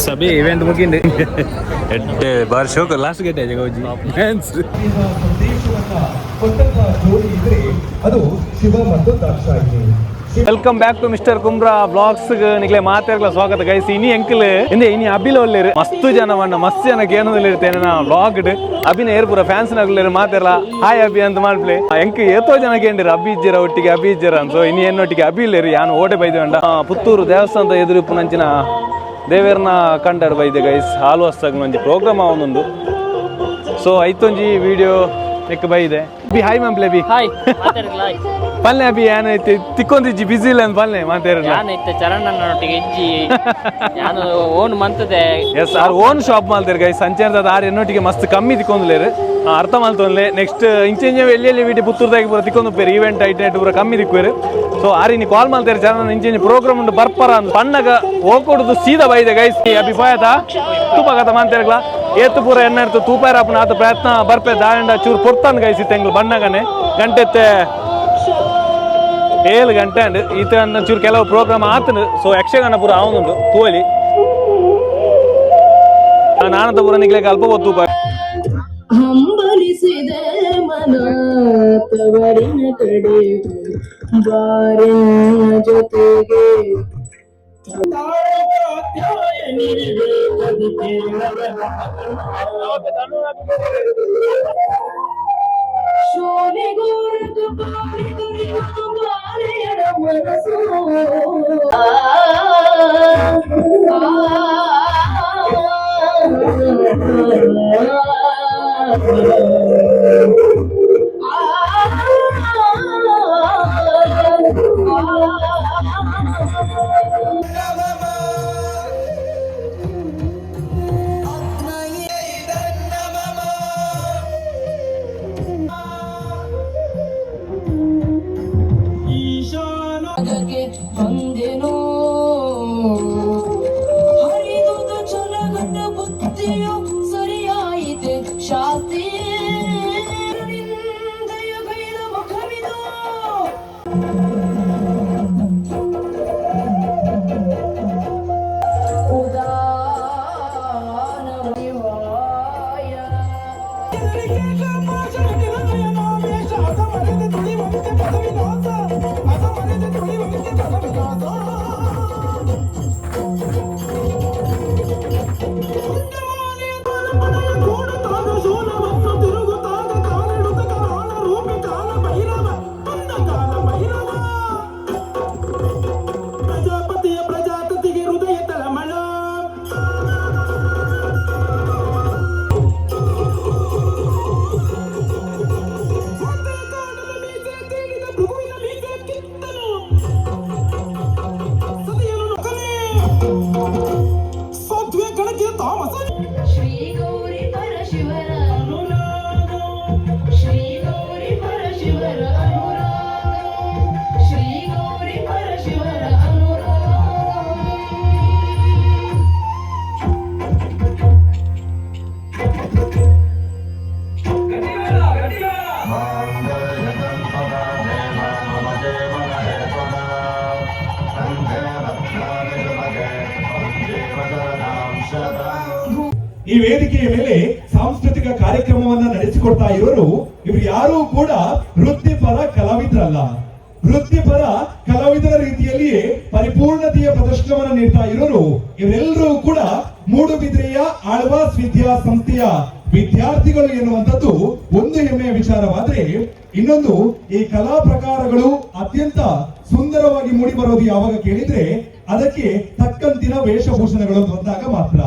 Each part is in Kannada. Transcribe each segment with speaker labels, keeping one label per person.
Speaker 1: सभी इवेंट ಮುಗಿಂದೆ ಎಡ್ಡೆ ಬಾರ್ ಶೋಕ ಲಾಸ್ಟ್ ಗೇಟ್ ಆಯ್ತು ಗೌಜಿ ಡ್ಯಾನ್ಸ್ ಅದು ಶಿವ ಮತ್ತು Dakshayini. Welcome back to mister Kumbra blogs ನಿಕ್ಲೆ ಮಾತಾಡ್ಲ ಸ್ವಾಗತ ಗೈಸ್. ಇನಿ ಎಂಕಲ್ ಇಂದೆ ಇನಿ ಅಬಿಲ ಒಳ್ಳೆರು ಮಸ್ತ್ ಜನ ಬಣ್ಣ ಮಸ್ತ್ ಜನ ಕೇನದಲ್ಲಿ ಇರ್ತೇನೆ ನಾ ಬ್ಲಾಗ್ ಅಭಿನ ಏರ್ಪುರ ಫ್ಯಾನ್ಸ್ ನಗಲೇರು ಮಾತಾಡಲ್ಲ ಹಾಯ್ ಅಭಿ ಅಂತ ಮಾಡ್ಲಿ ಎಂಕ್ ಏತೋ ಜನ ಕೇಂದ್ರ ಅಭಿ ಇಜ್ಜರ ಒಟ್ಟಿಗೆ ಅಭಿ ಇಜ್ಜರ ಸೊ ಇನಿ ಎನ್ನೊಟ್ಟಿಗೆ ಅಭಿ ಇಲ್ಲೇರು ಯಾನು ಓಟೆ ಬೈದಂಡ ಪುತ್ತೂರು ದೇವಸ್ಥಾನದ ಎದುರು ಪುನಂಚಿನ ದೇವೇರ್ನ ಕಂಡಾಡು ಬೈದೆ ಗೈಸ್ ಹಾಲು ಹೊಸ್ತಾಗ ಒಂಜಿ ಪ್ರೋಗ್ರಾಮ್ ಅವನೊಂದು ಸೊ ಐತೊಂಜಿ ವಿಡಿಯೋ ನೆಕ್ ಬೈದೆ ಬಿ ಹಾಯ್ ಮಂಪ್ಲೆ ಬಿ
Speaker 2: ಹಾಯ್
Speaker 1: ಪಲ್ಲೆ ಅಭಿ ಏನೈತಿ ತಿಕ್ಕೊಂದಿಜ್ಜಿ ಬಿಸಿ ಇಲ್ಲ ಅಂತ ಪಲ್ಲೆ ಮಾತಾಡಲ್ಲ
Speaker 2: ನಾನೈತೆ ಚರಣನೊಟ್ಟಿಗೆ ಇಜ್ಜಿ ನಾನು ಓನ್ ಮಂತದೆ
Speaker 1: ಎಸ್ ಆರ್ ಓನ್ ಶಾಪ್ ಮಾಲ್ತಾರೆ ಗೈಸ್ ಸಂಚಾರದ ಆರು ಎನ್ನೊಟ್ಟಿಗೆ ಮಸ್ತ್ ಕಮ್ಮಿ ತಿಕ್ಕೊಂದ್ಲೇರು ಅರ್ಥ ಮಾಡ್ತೊಂದ್ಲೆ ನೆಕ್ಸ್ಟ್ ಇಂಚೆಂಜೆ ಎಲ್ಲಿ ವಿಡಿ ಪುತ್ತೂರ್ದಾಗಿ ಪೂರ ತಿಕ್ಕೊಂಡು ಪೇರು ಈವೆಂಟ್ ಐಟೆಂಟ್ ಪೂರ ಕಮ್ಮಿ ತಿಕ್ವೇರು ಸೊ ಆರಿನಿ ಕಾಲ್ ಮಾಡ್ತಾರೆ ಚರಣ ಇಂಚೆಂಜೆ ಪ್ರೋಗ್ರಾಮ್ ಉಂಟು ಬರ್ಪರ ಅಂತ ಪಣ್ಣಗ ಹೋಗ್ಕೊಡುದು ಸೀದಾ ಬೈದೆ ಗೈಸ್ ಅಭಿಪ್ರಾಯತ ತೂಪ ಕಥ ಮಾತಾಡ್ಲ ಏತು ಪೂರ ಎಣ್ಣೆ ಇರ್ತು ತೂಪಾರ ಅಪ್ಪನ ಆತ ಪ್ರಯತ್ನ ಬರ್ಪೆ ದಾಂಡ ಚೂರು ಕೊಡ್ತಾನೆ ಗೈಸ್ ತೆಂಗ್ಳು ಬಣ್ಣಗನೆ ಗಂಟೆತ್ತೆ 7 ಗಂಟೆ ಅಂಡ್ ಈತ ಚೂರು ಕೆಲವು ಪ್ರೋಗ್ರಾಮ್ ಆತನು ಸೊ ಯಕ್ಷಗಾನ ಪೂರ ಅವನುಂಟು ತೋಲಿ ನಾನಂತ ಪೂರ ನಿಗ್ಲಿಕ್ಕೆ ಅಲ್ಪ ಹೊತ್ತು
Speaker 3: ಹಂಬಲಿಸಿದ ಮನ ತವರಿನ ಕಡೆ ಬಾರಿನ ಜೊತೆಗೆ ಶೋನೆಗೋರಕ ಬಾರಿಯರ ಮನಸ್ಸು ಬಂದೆನೋ ಹರಿದುದ ಚಲಗಟ್ಟ ಬುದ್ಧಿಯು ಸರಿಯಾಯಿತೆ ಶಾಸ್ತಿ ದಯಗೈದ ಮುಖವಿದು
Speaker 4: ಈ ವೇದಿಕೆಯ ಮೇಲೆ ಸಾಂಸ್ಕೃತಿಕ ಕಾರ್ಯಕ್ರಮವನ್ನ ನಡೆಸಿಕೊಡ್ತಾ ಇರೋರು ಇವರು ಯಾರೂ ಕೂಡ ವೃತ್ತಿಪರ ಕಲಾವಿದರಲ್ಲ. ವೃತ್ತಿಪರ ಕಲಾವಿದರ ರೀತಿಯಲ್ಲಿಯೇ ಪರಿಪೂರ್ಣತೆಯ ಪ್ರದರ್ಶನವನ್ನು ನೀಡ್ತಾ ಇರೋರು ಇವರೆಲ್ಲರೂ ಕೂಡ ಮೂಡುಬಿದ್ರೆಯ ಆಳ್ವಾಸ್ ವಿದ್ಯಾ ಸಂಸ್ಥೆಯ ವಿದ್ಯಾರ್ಥಿಗಳು ಎನ್ನುವಂಥದ್ದು ಒಂದು ಹೆಮ್ಮೆಯ ವಿಚಾರವಾದ್ರೆ, ಇನ್ನೊಂದು ಈ ಕಲಾ ಪ್ರಕಾರಗಳು ಅತ್ಯಂತ ಸುಂದರವಾಗಿ ಮೂಡಿ ಬರೋದು ಯಾವಾಗ ಕೇಳಿದ್ರೆ ಅದಕ್ಕೆ ತಕ್ಕಂತಿನ ವೇಷಭೂಷಣಗಳು ಬಂದಾಗ ಮಾತ್ರ.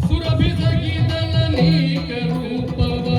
Speaker 5: ಸುರಭಿಸಗಿದಲ ನೀಕ ರೂಪವ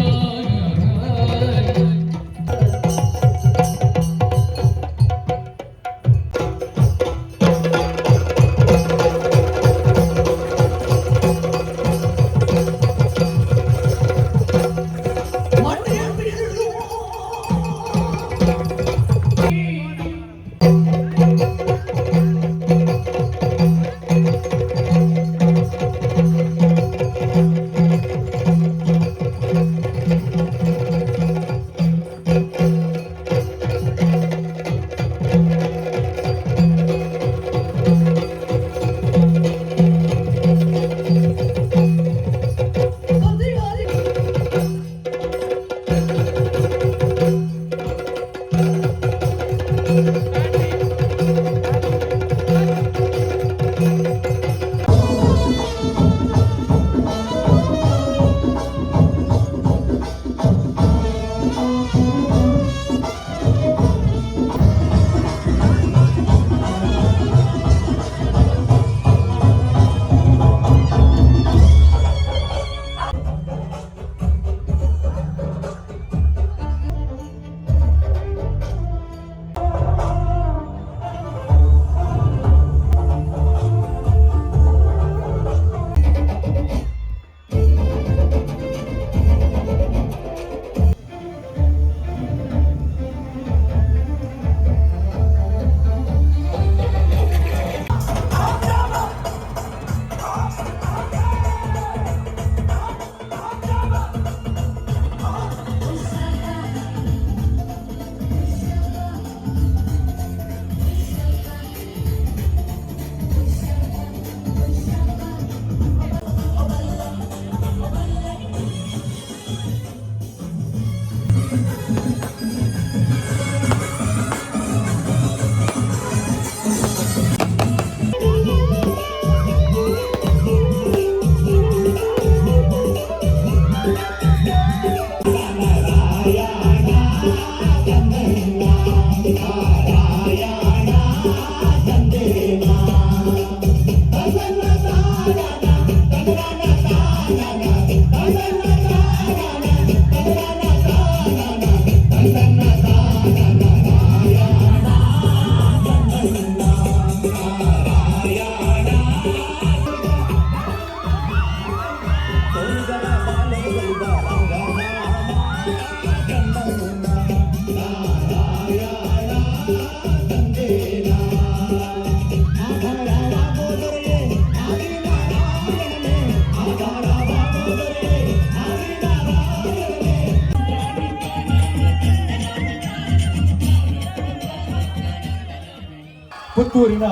Speaker 4: ಪುತ್ತೂರಿನ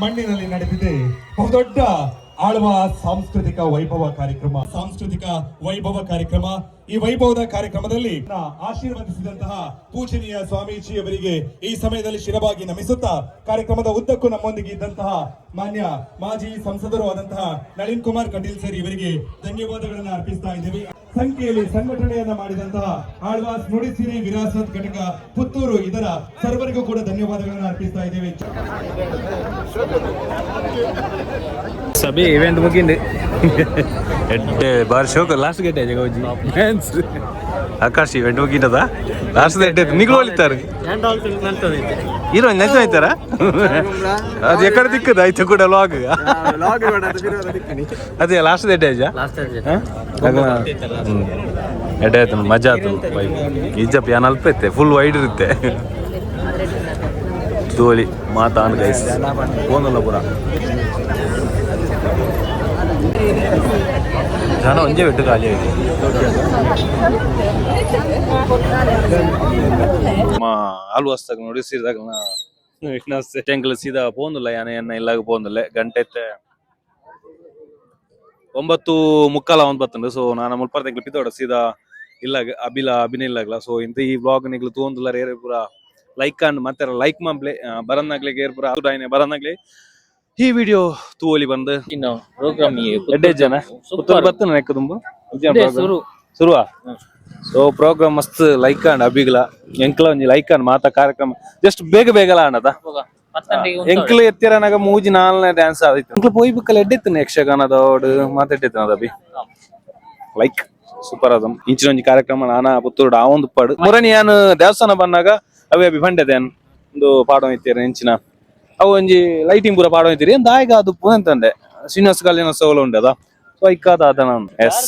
Speaker 4: ಮಣ್ಣಿನಲ್ಲಿ ನಡೆದಿದೆ ಬಹುದೊಡ್ಡ ಆಳ್ವ ಸಾಂಸ್ಕೃತಿಕ ವೈಭವ ಕಾರ್ಯಕ್ರಮ. ಈ ವೈಭವದ ಕಾರ್ಯಕ್ರಮದಲ್ಲಿ ಆಶೀರ್ವದಿಸಿದಂತಹ ಪೂಜನೀಯ ಸ್ವಾಮೀಜಿ ಅವರಿಗೆ ಈ ಸಮಯದಲ್ಲಿ ಶಿರವಾಗಿ ನಮಿಸುತ್ತಾ ಕಾರ್ಯಕ್ರಮದ ಉದ್ದಕ್ಕೂ ನಮ್ಮೊಂದಿಗೆ ಇದ್ದಂತಹ ಮಾನ್ಯ ಮಾಜಿ ಸಂಸದರು ಆದಂತಹ ನಳಿನ್ ಕುಮಾರ್ ಕಟೀಲ್ ಸರ್ ಇವರಿಗೆ ಧನ್ಯವಾದಗಳನ್ನು ಅರ್ಪಿಸ್ತಾ ಇದ್ದೇವೆ. ಸಂಖ್ಯೆಯಲ್ಲಿ ಸಂಘಟನೆಯನ್ನ ಮಾಡಿದಂತಹ ಆಳ್ವಾಸ್ ನುಡಿಸಿರಿ ವಿರಾಸತ್ ಘಟಕ ಪುತ್ತೂರು ಇದರ ಸರ್ವರಿಗೂ ಕೂಡ ಧನ್ಯವಾದಗಳನ್ನು ಅರ್ಪಿಸ್ತಾ ಇದ್ದೇವೆ.
Speaker 1: ಸಭೆ ಇವೆಂಟ್ ಮುಗಿಂದು ಬಾರಿ ಶೋಕ ಲಾಸ್ಟ್ ಗೇಟ್ ಆಕಾಶ್ ಇವೆಂಟ್ ಮುಗಿಂದದ ಲಾಸ್ಟ್ ಗೇಟ್ ನಿಗ್ಲು ಹೊಲಿತಾರೆ ಹೀರೋ ನೆನ್ಸು ಆಯ್ತಾರ ಅದು ಎಕಡೆ ದಿಕ್ಕದ ಆಯ್ತು ಕೂಡ ಲಾಗ್ ಅದೇ ಲಾಸ್ಟ್ ಡೇಟ್ ಆಯ್ತಾ ಎಡೆ ಆಯ್ತು ಮಜಾ ಆಯ್ತು ಈಜಪ್ ಏನ್ ಅಲ್ಪ ಐತೆ ಫುಲ್ ವೈಡ್ ಇರುತ್ತೆ ತೋಳಿ ಮಾತಾನ್ ಗೈಸ್ ಫೋನಲ್ಲ ಪೂರ ಜನ ಒಂದೇ ಬಿಟ್ಟು ಖಾಲಿ ಆಯ್ತು ಹಾಲು ವಸ್ತಾಗ ನೋಡಿ ಸೀದಾಗ ಟೆಂಕಲ್ ಸೀದಾ ಪೋಂದಿಲ್ಲ ಯಾನ ಇಲ್ಲಾಗ ಪೋಂದಿಲ್ಲ ಗಂಟೆ 9:45 ಬರ್ತಂಡು. ಸೊ ನಾನು ಮುಲ್ಪಾರ ತೆಂಗ್ಲು ಪಿತ್ತೋಡ ಸೀದಾ ಇಲ್ಲಾಗ ಅಭಿನಯ ಇಲ್ಲಾಗಲ್ಲ. ಸೊ ಇಂತ ಈ ಬ್ಲಾಗ್ ನಿಗ್ಲು ತೋಂದಿಲ್ಲ ಏರ್ ಪೂರ ಲೈಕ್ ಅಂಡ್ ಮತ್ತೆ ಲೈಕ್ ಮಾಡ್ಲೆ ಬರನ್ನಾಗ್ಲಿಕ್ಕೆ ಏರ್ ಪೂರ ಡಾಯ್ನೆ ಬರನ್ನಾಗ್ಲಿ ಈ ವಿಡಿಯೋ ತೂವಲಿ ಬಂದು
Speaker 2: ಇನ್ನು ಪ್ರೋಗ್ರಾಮ್
Speaker 1: ಎಡ್ಡೆ ಜನ ಬರ್ತನ ನೆಕ್ಕ ತುಂಬ ಶುರುವ. ಸೊ ಪ್ರೋಗ್ರಾಮ್ ಮಸ್ತ್ ಲೈಕ್ ಅಂಡ್ ಅಭಿಗಲ ಎಂಕ್ಲ ಒಂಜಿ ಲೈಕ್ ಅಂಡ್ ಮಾತ ಕಾರ್ಯಕ್ರಮ ಜಸ್ಟ್ ಬೇಗ ಅನ್ನದ ಎಂಕ್ಲು ಎತ್ತಿರನಾಗ ಮೂಜಿ 4ನೇ ಡ್ಯಾನ್ಸ್ ಆದಿತ್ತು ಎಂಕ್ಲು ಪೋಯ್ ಬುಕ್ಕಲ್ಲಿ ಎಡ್ಡೆತ್ತನ ಯಕ್ಷಗಾನದೋಡು ಮಾತಾಡ್ತಿತ್ತು ಅಭಿ ಲೈಕ್ ಸೂಪರ್ ಅದಂ ಇಂಚಿನ ಒಂಜಿ ಕಾರ್ಯಕ್ರಮ ನಾನಾ ಪುತ್ತೂರು ಆವೊಂದು ಪಾಡು ಮುರಣಿ ಯಾನು ದೇವಸ್ಥಾನ ಬಂದಾಗ ಅವೇ ಅಭಿ ಬಂಡೆದೇನು ಒಂದು ಪಾಡೋ ಇತ್ತೀರ ಇಂಚಿನ ಅವು ಒಂಜಿ ಲೈಟಿಂಗ್ ಪೂರ ಪಾಡೋ ಇತ್ತೀರಿ ದಾಯಿಗ ಅದು ಪೂನಂತಂಡೆ ಶ್ರೀನಿವಾಸ ಕಲ್ಯಾಣೋತ್ಸವ ಉಂಡೆ ಅದ ಸೊ ಐಕಾದ ಅದ ನಾನು ಎಸ್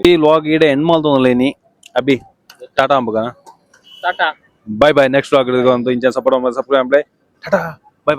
Speaker 1: ಈ ವ್ಲಾಗ್ ಈಡೆ ಎಂಡ್ ಮಾಡ್ತೊಂದಿಲ್ಲ ಅಭಿ ಟಾಟಾ ಅಂಬಗ
Speaker 2: ಟಾಟಾ
Speaker 1: ಬಾಯ್ ನೆಕ್ಸ್ಟ್ ವ್ಲಾಗ್ ಇಂಚ ಸಪೋರ್ಟ್ ಟಾಟಾ ಬಾಯ್